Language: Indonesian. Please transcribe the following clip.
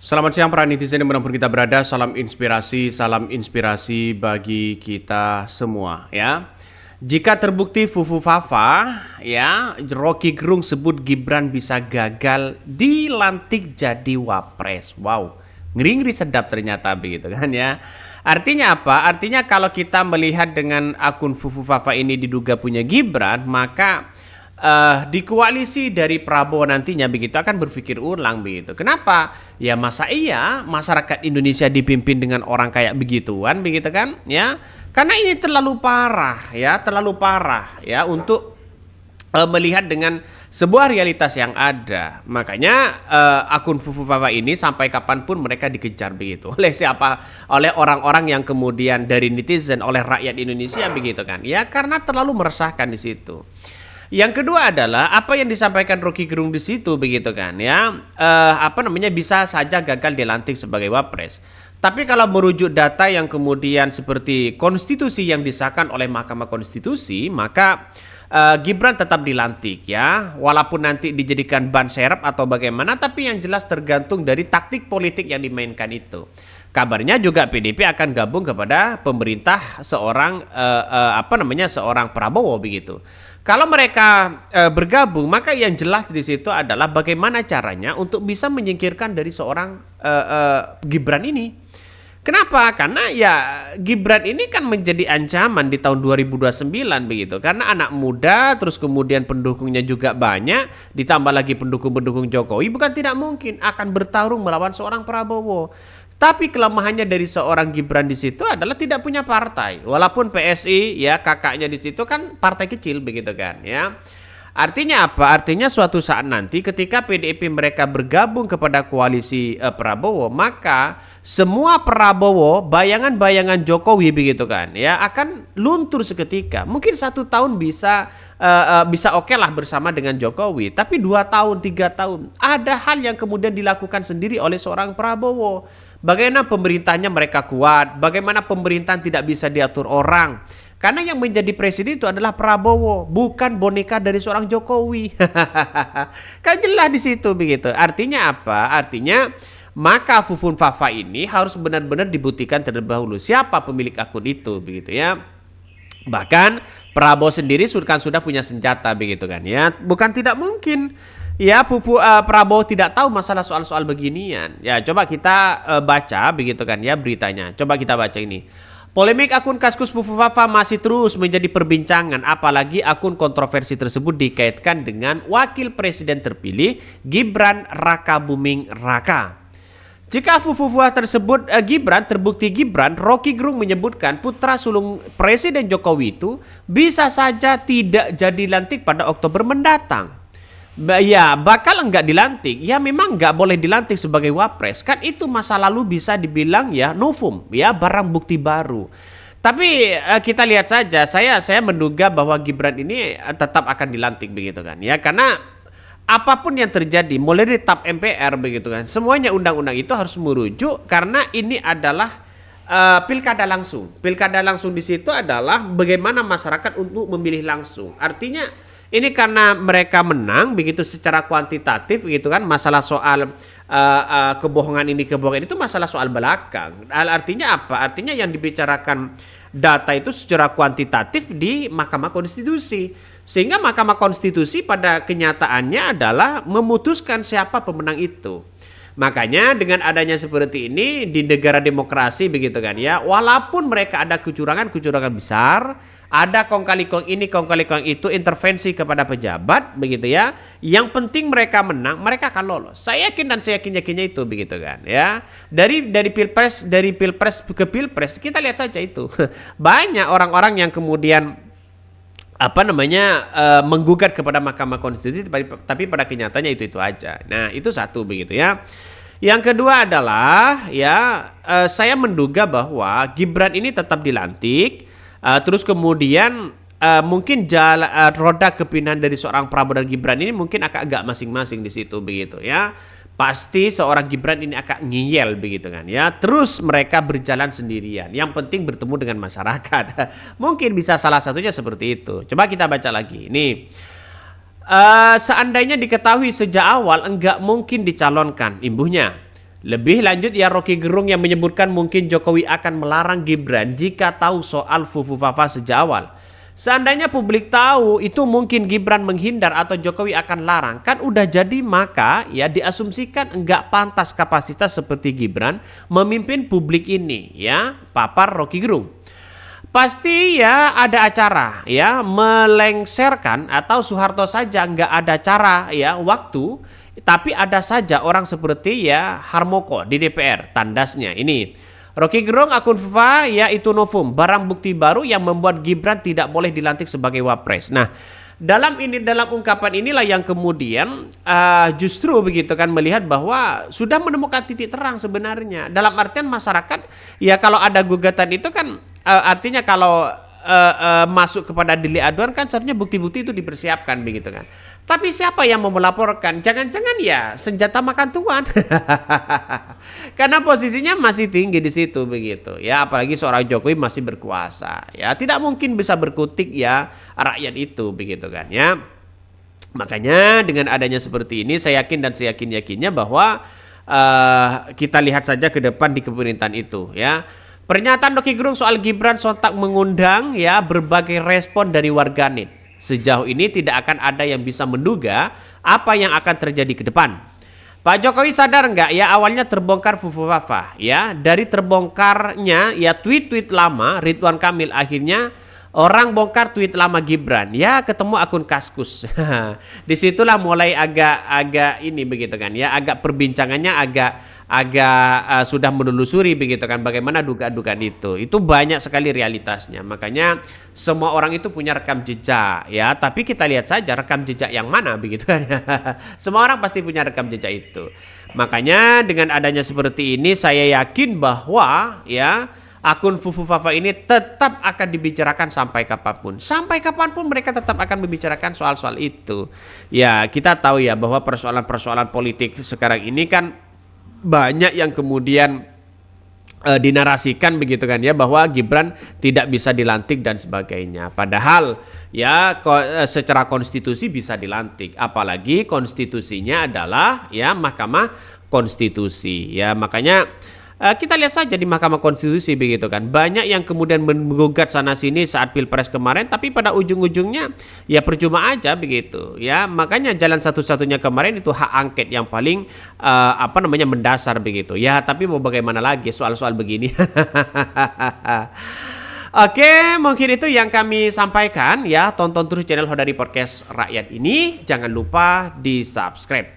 Selamat siang para netizen dimanapun kita berada, salam inspirasi bagi kita semua ya. Jika terbukti Fufu Fafa ya, Rocky Gerung sebut Gibran bisa gagal dilantik jadi wapres. Wow, ngeri-ngeri sedap ternyata begitu kan ya. Artinya apa? Artinya kalau kita melihat dengan akun Fufu Fafa ini diduga punya Gibran, maka di koalisi dari Prabowo nantinya begitu akan berpikir ulang begitu. Kenapa? Ya masa iya masyarakat Indonesia dipimpin dengan orang kayak begituan begitu kan? Ya, karena ini terlalu parah ya untuk melihat dengan sebuah realitas yang ada. Makanya akun Fufu Fafa ini sampai kapanpun mereka dikejar begitu. Oleh siapa? Oleh orang-orang yang kemudian dari netizen, oleh rakyat Indonesia begitu kan? Ya karena terlalu meresahkan di situ. Yang kedua adalah apa yang disampaikan Rocky Gerung di situ begitu kan ya, bisa saja gagal dilantik sebagai wapres. Tapi kalau merujuk data yang kemudian seperti konstitusi yang disahkan oleh Mahkamah Konstitusi, maka Gibran tetap dilantik ya, walaupun nanti dijadikan ban serep atau bagaimana, tapi yang jelas tergantung dari taktik politik yang dimainkan itu. Kabarnya juga PDIP akan gabung kepada pemerintah seorang seorang Prabowo begitu. Kalau mereka bergabung, maka yang jelas di situ adalah bagaimana caranya untuk bisa menyingkirkan dari seorang Gibran ini. Kenapa? Karena ya Gibran ini kan menjadi ancaman di tahun 2029 begitu. Karena anak muda, terus kemudian pendukungnya juga banyak, ditambah lagi pendukung-pendukung Jokowi, bukan tidak mungkin akan bertarung melawan seorang Prabowo. Tapi kelemahannya dari seorang Gibran di situ adalah tidak punya partai. Walaupun PSI ya kakaknya di situ kan partai kecil begitu kan ya. Artinya apa? Artinya suatu saat nanti ketika PDIP mereka bergabung kepada koalisi Prabowo, maka semua Prabowo, bayangan-bayangan Jokowi begitu kan ya akan luntur seketika. Mungkin 1 tahun bisa oke lah bersama dengan Jokowi, tapi 2 tahun, 3 tahun ada hal yang kemudian dilakukan sendiri oleh seorang Prabowo. Bagaimana pemerintahnya mereka kuat, bagaimana pemerintahan tidak bisa diatur orang. Karena yang menjadi presiden itu adalah Prabowo, bukan boneka dari seorang Jokowi. Kan jelas di situ begitu. Artinya apa? Artinya maka Fufun Fafa ini harus benar-benar dibuktikan terlebih dahulu siapa pemilik akun itu begitu ya. Bahkan Prabowo sendiri sudah punya senjata begitu kan ya. Bukan tidak mungkin. Ya, Prabowo tidak tahu masalah soal-soal beginian. Ya, coba kita baca begitu kan ya beritanya. Coba kita baca ini. Polemik akun Kaskus Fufu Fafa masih terus menjadi perbincangan, apalagi akun kontroversi tersebut dikaitkan dengan Wakil Presiden terpilih Gibran Raka Buming Raka. Jika Fufu Fafa tersebut terbukti Gibran, Rocky Gerung menyebutkan putra sulung Presiden Jokowi itu bisa saja tidak jadi lantik pada Oktober mendatang. Ya bakal enggak dilantik, ya memang enggak boleh dilantik sebagai wapres. Kan itu masa lalu bisa dibilang ya novum, ya barang bukti baru. Tapi kita lihat saja, saya menduga bahwa Gibran ini tetap akan dilantik begitu kan ya. Karena apapun yang terjadi mulai dari TAP MPR begitu kan, semuanya undang-undang itu harus merujuk karena ini adalah pilkada langsung. Pilkada langsung di situ adalah bagaimana masyarakat untuk memilih langsung. Artinya ini karena mereka menang begitu secara kuantitatif gitu kan, masalah soal kebohongan itu masalah soal belakang. Artinya apa? Artinya yang dibicarakan data itu secara kuantitatif di Mahkamah Konstitusi. Sehingga Mahkamah Konstitusi pada kenyataannya adalah memutuskan siapa pemenang itu. Makanya dengan adanya seperti ini di negara demokrasi begitu kan ya, walaupun mereka ada kecurangan besar, ada kong kali kong ini, kong kali kong itu, intervensi kepada pejabat begitu ya. Yang penting mereka menang, mereka akan lolos. Saya yakin dan saya yakinnya itu begitu kan ya. Dari pilpres ke pilpres kita lihat saja itu. Banyak orang-orang yang kemudian menggugat kepada Mahkamah Konstitusi, tapi pada kenyataannya itu aja. Nah itu satu begitu ya. Yang kedua adalah ya saya menduga bahwa Gibran ini tetap dilantik. Terus kemudian mungkin roda kepindahan dari seorang Prabowo dan Gibran ini mungkin agak masing-masing di situ begitu ya. Pasti seorang Gibran ini akan ngiyel begitu kan ya. Terus mereka berjalan sendirian. Yang penting bertemu dengan masyarakat. Mungkin bisa salah satunya seperti itu. Coba kita baca lagi. Nih. Seandainya diketahui sejak awal enggak mungkin dicalonkan imbuhnya. Lebih lanjut ya Rocky Gerung yang menyebutkan mungkin Jokowi akan melarang Gibran jika tahu soal Fufu Fafa sejak awal. Seandainya publik tahu itu mungkin Gibran menghindar atau Jokowi akan larang, kan udah jadi, maka ya diasumsikan enggak pantas kapasitas seperti Gibran memimpin publik ini ya, papar Rocky Gerung. Pasti ya ada acara ya melengsarkan atau Soeharto saja nggak ada cara ya waktu, tapi ada saja orang seperti ya Harmoko di DPR tandasnya ini. Rocky Gerung akun Fufa yaitu novum barang bukti baru yang membuat Gibran tidak boleh dilantik sebagai wapres. Nah, dalam ungkapan inilah yang kemudian justru begitu kan melihat bahwa sudah menemukan titik terang sebenarnya. Dalam artian masyarakat ya kalau ada gugatan itu kan artinya kalau masuk kepada delik aduan kan seharusnya bukti-bukti itu dipersiapkan begitu kan. Tapi siapa yang mau melaporkan? Jangan-jangan ya senjata makan tuan. Karena posisinya masih tinggi di situ begitu ya, apalagi seorang Jokowi masih berkuasa. Ya, tidak mungkin bisa berkutik ya rakyat itu begitu kan ya. Makanya dengan adanya seperti ini saya yakin dan saya yakin-yakinnya bahwa kita lihat saja ke depan di pemerintahan itu ya. Pernyataan Rocky Gerung soal Gibran sontak mengundang ya berbagai respon dari warganet. Sejauh ini tidak akan ada yang bisa menduga apa yang akan terjadi ke depan. Pak Jokowi sadar nggak ya awalnya terbongkar Fufu Fafa ya, dari terbongkarnya ya tweet-tweet lama Ridwan Kamil, akhirnya orang bongkar tweet lama Gibran ya ketemu akun Kaskus. Disitulah mulai agak ini begitu kan ya, agak perbincangannya agak sudah menelusuri begitu kan bagaimana dugaan-dugaan itu banyak sekali realitasnya. Makanya semua orang itu punya rekam jejak ya, tapi kita lihat saja rekam jejak yang mana begitu kan. Semua orang pasti punya rekam jejak itu. Makanya dengan adanya seperti ini saya yakin bahwa ya akun Fufu Fafa ini tetap akan dibicarakan sampai kapanpun. Sampai kapanpun mereka tetap akan membicarakan soal-soal itu. Ya kita tahu ya bahwa persoalan-persoalan politik sekarang ini kan banyak yang kemudian dinarasikan begitu kan ya, bahwa Gibran tidak bisa dilantik dan sebagainya. Padahal ya secara konstitusi bisa dilantik, apalagi konstitusinya adalah ya Mahkamah Konstitusi ya. Makanya kita lihat saja di Mahkamah Konstitusi begitu kan, banyak yang kemudian menggugat sana sini saat Pilpres kemarin, tapi pada ujung-ujungnya ya percuma aja begitu ya. Makanya jalan satu-satunya kemarin itu hak angket yang paling mendasar begitu ya. Tapi mau bagaimana lagi soal-soal begini. Oke, mungkin itu yang kami sampaikan ya. Tonton terus channel Hodari Podcast Rakyat ini, jangan lupa di subscribe.